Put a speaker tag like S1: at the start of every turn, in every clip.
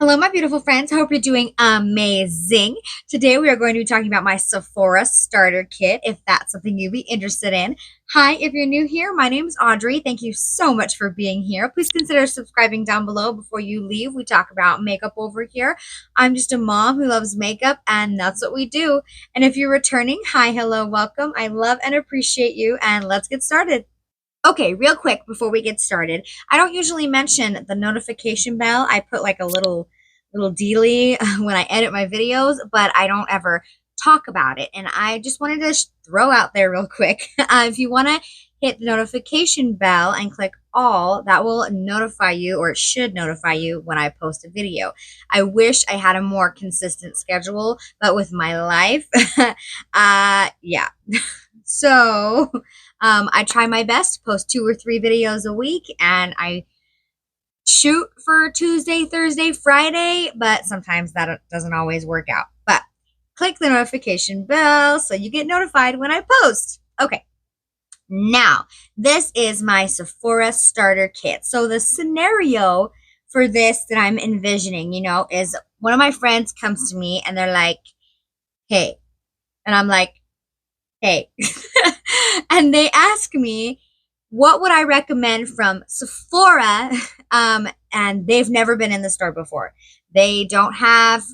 S1: Hello, my beautiful friends. Hope you're doing amazing. Today, we are going to be talking about my Sephora starter kit, if that's something you'd be interested in. Hi, if you're new here, my name is Audrey. Thank you so much for being here. Please consider subscribing down below before you leave. We talk about makeup over here. I'm just a mom who loves makeup, and that's what we do. And if you're returning, hi, hello, welcome. I love and appreciate you, and let's get started. Okay, real quick before we get started, I don't usually mention the notification bell. I put like a little dealy when I edit my videos, but I don't ever talk about it. And I just wanted to throw out there real quick. If you want to hit the notification bell and click all, that will notify you, or it should notify you when I post a video. I wish I had a more consistent schedule, but with my life, yeah. So I try my best to post 2 or 3 videos a week, and I shoot for Tuesday, Thursday, Friday, but sometimes that doesn't always work out. But click the notification bell so you get notified when I post. Okay, now this is my Sephora starter kit. So the scenario for this that I'm envisioning, is one of my friends comes to me and they're like, hey, and I'm like, hey. And they ask me, what would I recommend from Sephora? And they've never been in the store before. They don't have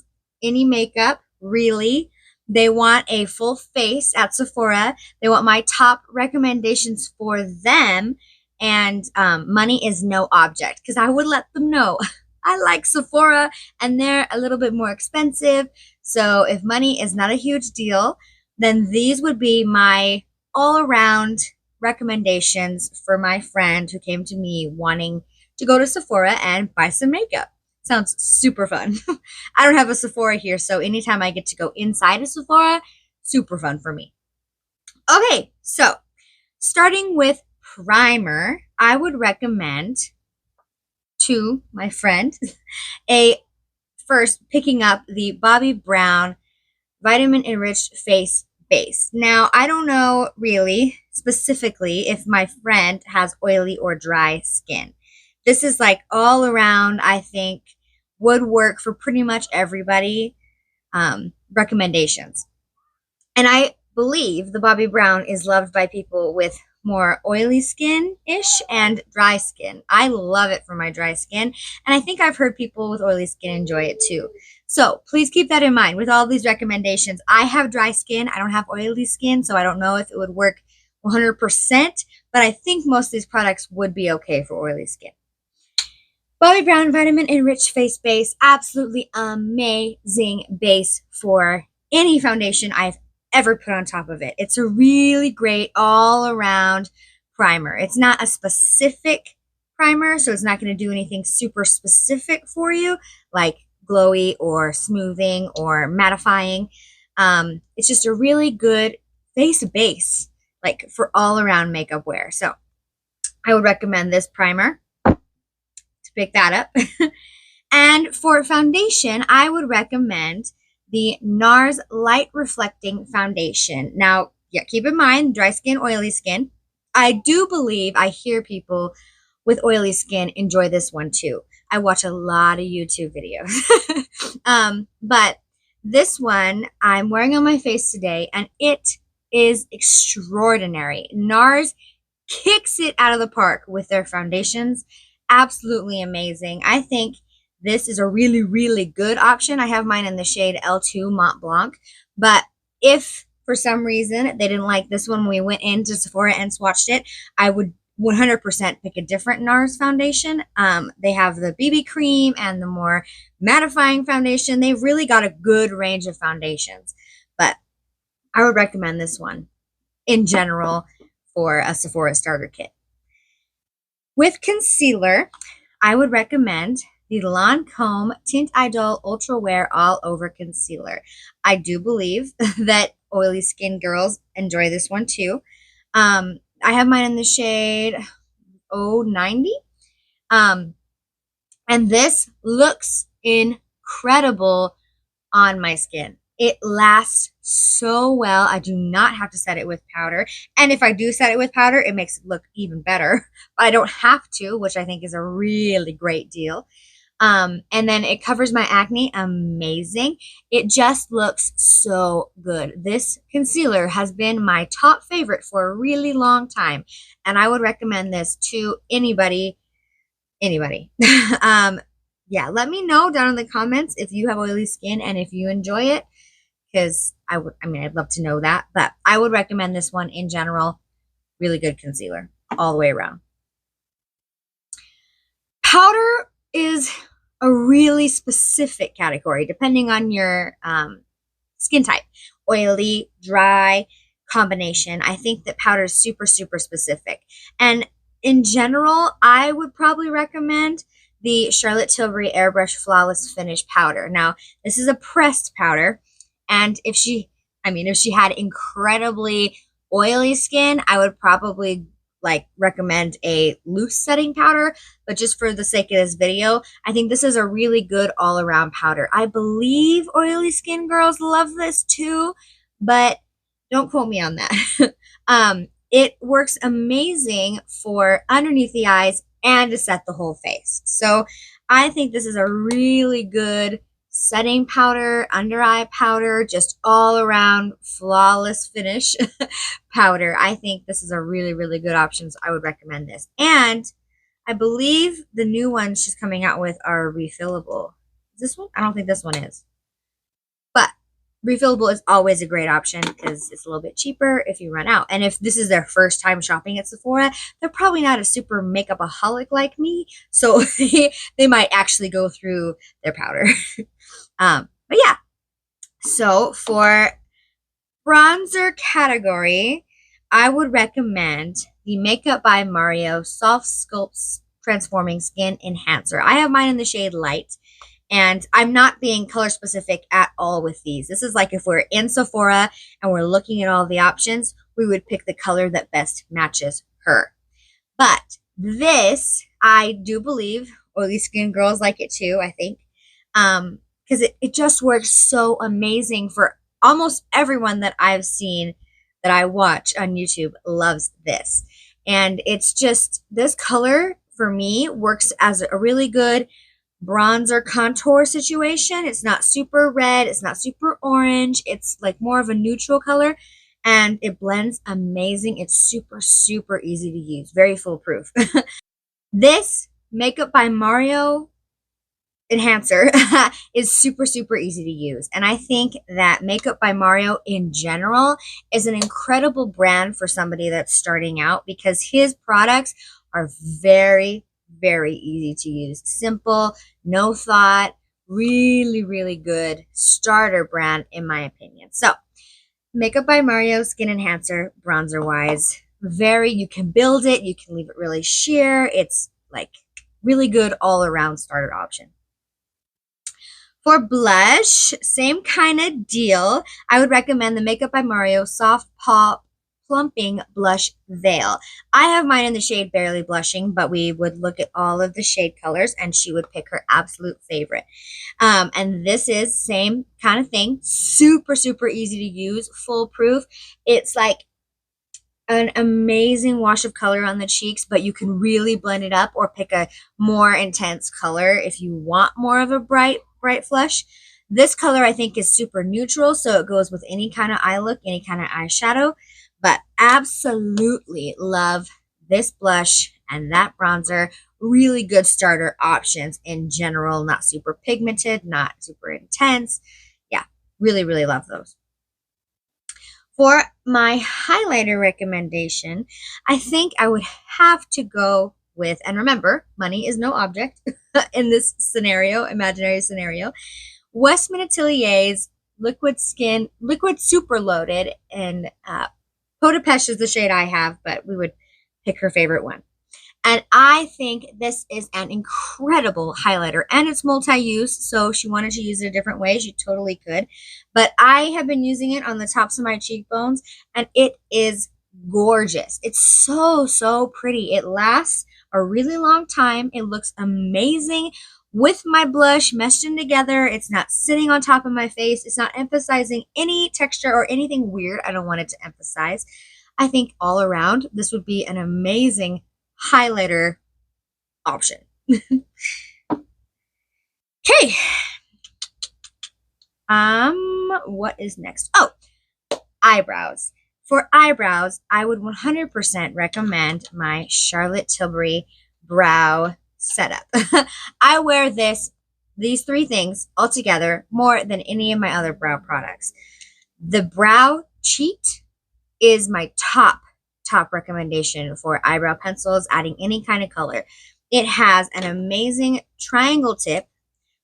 S1: any makeup, really. They want a full face at Sephora. They want my top recommendations for them. And money is no object, because I would let them know I like Sephora and they're a little bit more expensive. So if money is not a huge deal, then these would be my all around recommendations for my friend who came to me wanting to go to Sephora and buy some makeup. Sounds super fun. I don't have a Sephora here, so anytime I get to go inside a Sephora, super fun for me. Okay, so starting with primer, I would recommend to my friend a first picking up the Bobbi Brown Vitamin Enriched Face Base. Now, I don't know really specifically if my friend has oily or dry skin. This is like all around, I think, would work for pretty much everybody. Recommendations. And I believe the Bobbi Brown is loved by people with more oily skin-ish and dry skin. I love it for my dry skin, and I think I've heard people with oily skin enjoy it too. So please keep that in mind with all these recommendations. I have dry skin. I don't have oily skin, so I don't know if it would work 100%, but I think most of these products would be okay for oily skin. Bobbi Brown Vitamin Enriched Face Base, absolutely amazing base for any foundation I've ever put on top of it. It's a really great all around primer. It's not a specific primer, so it's not going to do anything super specific for you, like glowy or smoothing or mattifying. It's just a really good face base, like for all around makeup wear. So I would recommend this primer to pick that up. And for foundation, I would recommend the NARS Light Reflecting Foundation. Now, yeah, keep in mind, dry skin, oily skin. I do believe I hear people with oily skin enjoy this one too. I watch a lot of YouTube videos. But this one I'm wearing on my face today, and it is extraordinary. NARS kicks it out of the park with their foundations. Absolutely amazing. I think this is a really, really good option. I have mine in the shade L2 Mont Blanc. But if for some reason they didn't like this one when we went into Sephora and swatched it, I would 100% pick a different NARS foundation. They have the BB cream and the more mattifying foundation. They've really got a good range of foundations. But I would recommend this one in general for a Sephora starter kit. With concealer, I would recommend the Lancome Tint Idol Ultra Wear All Over Concealer. I do believe that oily skin girls enjoy this one too. I have mine in the shade 090. And this looks incredible on my skin. It lasts so well. I do not have to set it with powder. And if I do set it with powder, it makes it look even better. But I don't have to, which I think is a really great deal. And then it covers my acne. Amazing. It just looks so good. This concealer has been my top favorite for a really long time, and I would recommend this to anybody. Anybody. Yeah, let me know down in the comments if you have oily skin and if you enjoy it, because I mean, I'd love to know that, but I would recommend this one in general. Really good concealer all the way around. Powder is a really specific category depending on your skin type. Oily, dry, combination. I think that powder is super, super specific. And in general, I would probably recommend the Charlotte Tilbury Airbrush Flawless Finish powder. Now, this is a pressed powder, and if she had incredibly oily skin, I would probably like recommend a loose setting powder, but just for the sake of this video, I think this is a really good all-around powder. I believe oily skin girls love this too, but don't quote me on that. It works amazing for underneath the eyes and to set the whole face. So I think this is a really good setting powder, under eye powder, just all around flawless finish powder. I think this is a really, really good option. So I would recommend this. And I believe the new ones she's coming out with are refillable. Is this one? I don't think this one is. But refillable is always a great option because it's a little bit cheaper if you run out. And if this is their first time shopping at Sephora, they're probably not a super makeup-aholic like me. So they might actually go through their powder. But yeah, so for bronzer category, I would recommend the Makeup by Mario Soft Sculpt Transforming Skin Enhancer. I have mine in the shade Light, and I'm not being color specific at all with these. This is like if we're in Sephora and we're looking at all the options, we would pick the color that best matches her. But this, I do believe oily skin girls like it too, I think. Because it just works so amazing for almost everyone that I've seen that I watch on YouTube loves this. And it's just, this color for me works as a really good bronzer contour situation. It's not super red, it's not super orange, it's like more of a neutral color, and it blends amazing. It's super, super easy to use, very foolproof. This Makeup by Mario enhancer is super, super easy to use. And I think that Makeup by Mario in general is an incredible brand for somebody that's starting out because his products are very, very easy to use. Simple, no thought, really, really good starter brand in my opinion. So Makeup by Mario Skin Enhancer, bronzer wise, you can build it, you can leave it really sheer. It's like really good all around starter option. For blush, same kind of deal. I would recommend the Makeup by Mario Soft Pop Plumping Blush Veil. I have mine in the shade Barely Blushing, but we would look at all of the shade colors and she would pick her absolute favorite. And this is same kind of thing. Super, super easy to use, foolproof. It's like an amazing wash of color on the cheeks, but you can really blend it up or pick a more intense color if you want more of a bright flush. This color I think is super neutral, so it goes with any kind of eye look, any kind of eyeshadow, but absolutely love this blush and that bronzer. Really good starter options in general, not super pigmented, not super intense. Yeah, really, really love those. For my highlighter recommendation, I think I would have to go with, and remember, money is no object in this scenario, imaginary scenario, Westman Atelier's Liquid Super Loaded, and Peau de Pêche is the shade I have, but we would pick her favorite one. And I think this is an incredible highlighter, and it's multi-use, so if she wanted to use it a different way, she totally could. But I have been using it on the tops of my cheekbones, and it is gorgeous. It's so, so pretty. It lasts a really long time. It looks amazing with my blush meshed in together. It's not sitting on top of my face. It's not emphasizing any texture or anything weird I don't want it to emphasize. I think all around, this would be an amazing highlighter option. Okay. What is next? Oh, eyebrows. For eyebrows, I would 100% recommend my Charlotte Tilbury brow setup. I wear these three things all together more than any of my other brow products. The brow cheat is my top recommendation for eyebrow pencils, adding any kind of color. It has an amazing triangle tip,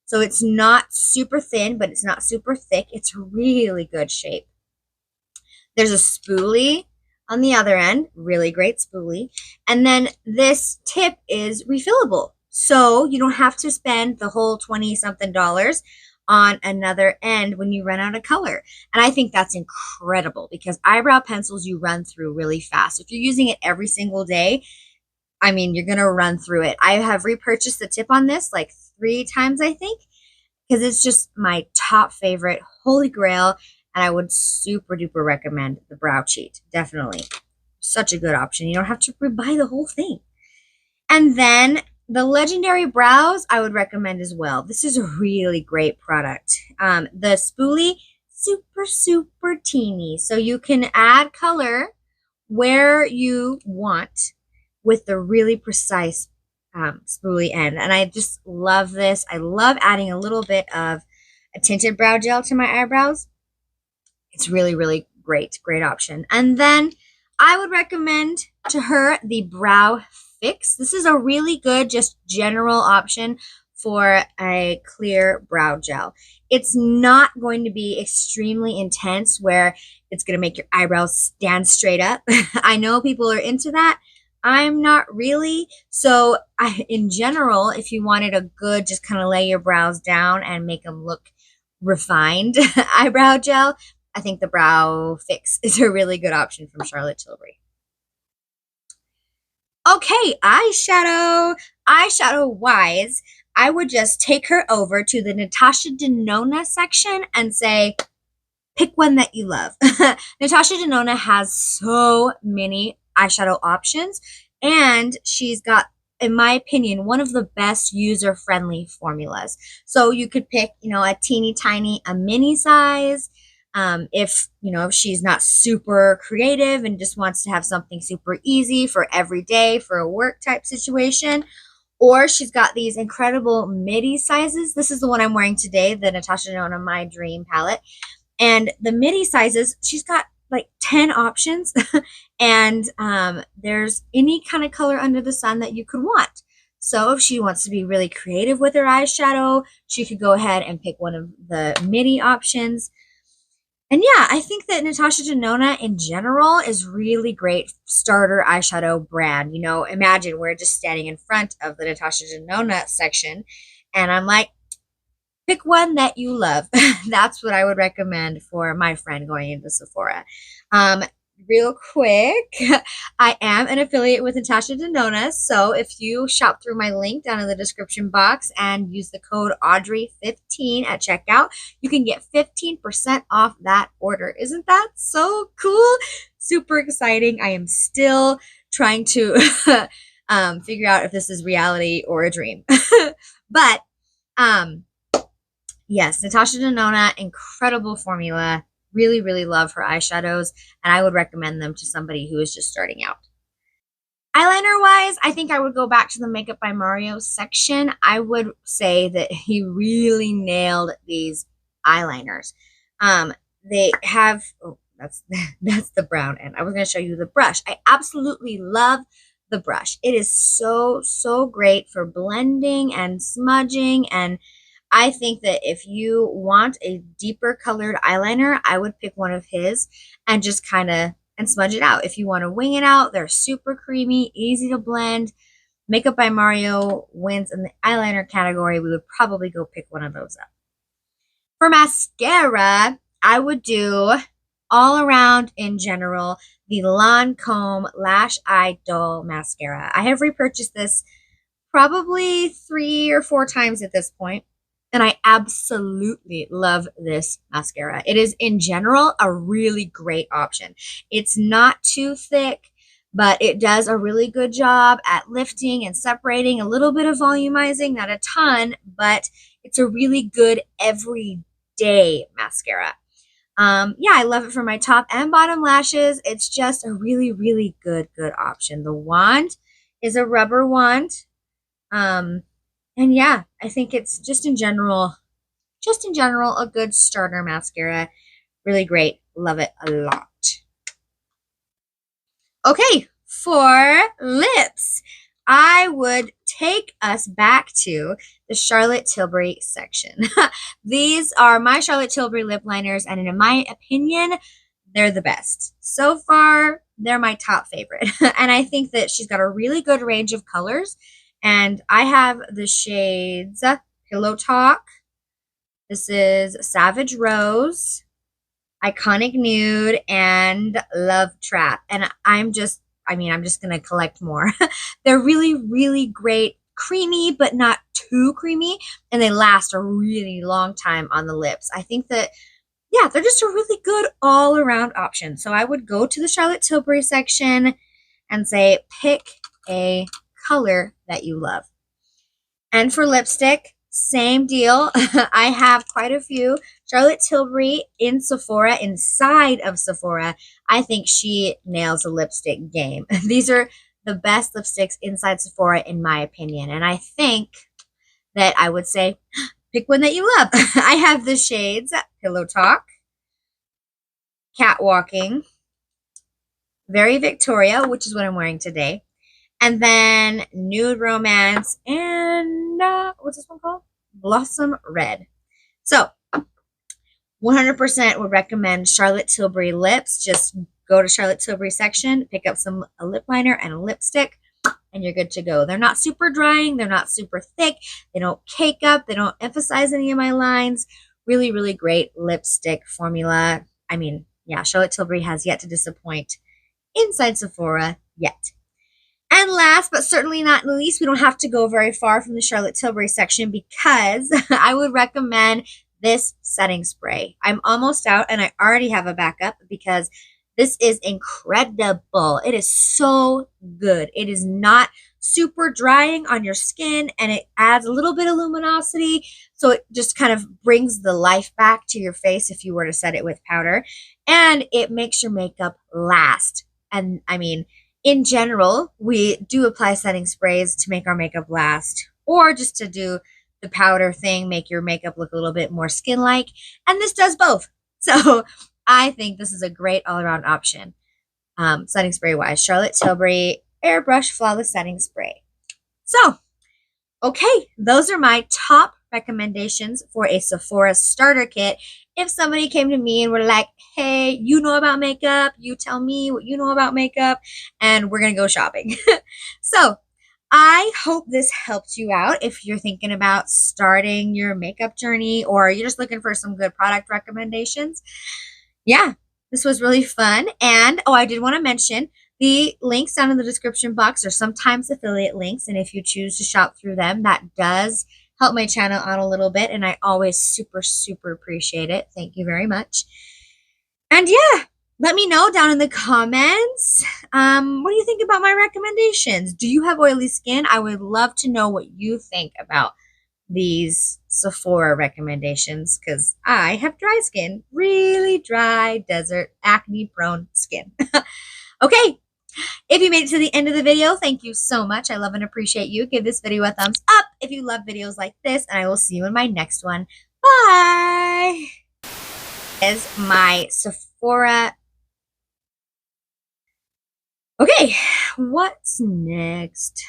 S1: so it's not super thin, but it's not super thick. It's really good shape. There's a spoolie on the other end, really great spoolie. And then this tip is refillable. So you don't have to spend the whole 20 something dollars on another end when you run out of color. And I think that's incredible because eyebrow pencils you run through really fast. If you're using it every single day, I mean, you're going to run through it. I have repurchased the tip on this like 3 times, I think, because it's just my top favorite, holy grail. And I would super duper recommend the brow cheat. Definitely. Such a good option. You don't have to buy the whole thing. And then the Legendary Brows, I would recommend as well. This is a really great product. The spoolie, super teeny. So you can add color where you want with the really precise spoolie end. And I just love this. I love adding a little bit of a tinted brow gel to my eyebrows. It's really great option. And then I would recommend to her the Brow Fix. This is a really good, just general option for a clear brow gel. It's not going to be extremely intense where it's going to make your eyebrows stand straight up. I know people are into that. I'm not really. So in general, if you wanted a good, just kind of lay your brows down and make them look refined eyebrow gel, I think the Brow Fix is a really good option from Charlotte Tilbury. Okay, eyeshadow. Eyeshadow wise, I would just take her over to the Natasha Denona section and say, pick one that you love. Natasha Denona has so many eyeshadow options, and she's got, in my opinion, one of the best user-friendly formulas. So you could pick, a teeny tiny, a mini size. If she's not super creative and just wants to have something super easy for every day for a work type situation, or she's got these incredible midi sizes. This is the one I'm wearing today, the Natasha Denona My Dream palette. And the midi sizes, she's got like 10 options and there's any kind of color under the sun that you could want. So if she wants to be really creative with her eyeshadow, she could go ahead and pick one of the midi options. And yeah, I think that Natasha Denona in general is really great starter eyeshadow brand. Imagine we're just standing in front of the Natasha Denona section and I'm like, pick one that you love. That's what I would recommend for my friend going into Sephora. Real quick, I am an affiliate with Natasha Denona, so if you shop through my link down in the description box and use the code Audrey15 at checkout, you can get 15% off that order. Isn't that so cool? Super exciting. I am still trying to figure out if this is reality or a dream. But yes, Natasha Denona, incredible formula. Really love her eyeshadows, and I would recommend them to somebody who is just starting out. Eyeliner wise, I think I would go back to the Makeup by Mario section. I would say that he really nailed these eyeliners. They have, that's the brown end. I was going to show you the brush. I absolutely love the brush. It is so great for blending and smudging, and I think that if you want a deeper colored eyeliner, I would pick one of his and just kind of smudge it out. If you want to wing it out, they're super creamy, easy to blend. Makeup by Mario wins in the eyeliner category. We would probably go pick one of those up. For mascara, I would do all around in general the Lancome Lash Idol mascara. I have repurchased this probably 3 or 4 times at this point. And I absolutely love this mascara. It is, in general, a really great option. It's not too thick, but it does a really good job at lifting and separating, a little bit of volumizing, not a ton, but It's a really good everyday mascara. Yeah, I love it for my top and bottom lashes. It's just a really, really good option. The wand is a rubber wand. Um, and yeah, I think it's just in general, a good starter mascara. Really great. Love it a lot. Okay, for lips, I would take us back to the Charlotte Tilbury section. These are my Charlotte Tilbury lip liners, and in my opinion, they're the best. So far, they're my top favorite. And I think that she's got a really good range of colors. And I have the shades Pillow Talk. This is Savage Rose, Iconic Nude, and Love Trap. And I'm just going to collect more. They're really, really great, creamy, but not too creamy. And they last a really long time on the lips. I think that, yeah, they're just a really good all around option. So I would go to the Charlotte Tilbury section and say, pick a color that you love. And for lipstick, same deal. I have quite a few. Charlotte Tilbury in Sephora, inside of Sephora, I think she nails a lipstick game. These are the best lipsticks inside Sephora, in my opinion. And I think that I would say, pick one that you love. I have the shades Pillow Talk, Catwalking, Very Victoria, which is what I'm wearing today, and then Nude Romance, and what's this one called? Blossom Red. So 100% would recommend Charlotte Tilbury lips. Just go to Charlotte Tilbury section, pick up a lip liner and a lipstick, and you're good to go. They're not super drying. They're not super thick. They don't cake up. They don't emphasize any of my lines. Really, really great lipstick formula. I mean, yeah, Charlotte Tilbury has yet to disappoint inside Sephora yet. And last but certainly not least, we don't have to go very far from the Charlotte Tilbury section because I would recommend this setting spray. I'm almost out and I already have a backup because this is incredible. It is so good. It is not super drying on your skin and it adds a little bit of luminosity. So it just kind of brings the life back to your face if you were to set it with powder. And it makes your makeup last. And I mean, in general, we do apply setting sprays to make our makeup last or just to do the powder thing, make your makeup look a little bit more skin-like. And this does both. So I think this is a great all-around option. Setting spray-wise, Charlotte Tilbury Airbrush Flawless Setting Spray. So, okay, those are my top recommendations for a Sephora starter kit. If somebody came to me and were like, hey, you know about makeup, you tell me what you know about makeup, and we're going to go shopping. So I hope this helped you out if you're thinking about starting your makeup journey or you're just looking for some good product recommendations. Yeah, this was really fun. And, oh, I did want to mention the links down in the description box are sometimes affiliate links. And if you choose to shop through them, that does help my channel out a little bit. And I always super appreciate it. Thank you very much. And yeah, let me know down in the comments. What do you think about my recommendations? Do you have oily skin? I would love to know what you think about these Sephora recommendations because I have dry skin, really dry, desert, acne-prone skin. Okay, if you made it to the end of the video, thank you so much. I love and appreciate you. Give this video a thumbs up if you love videos like this, and I will see you in my next one. Bye! Is my Sephora. Okay, what's next?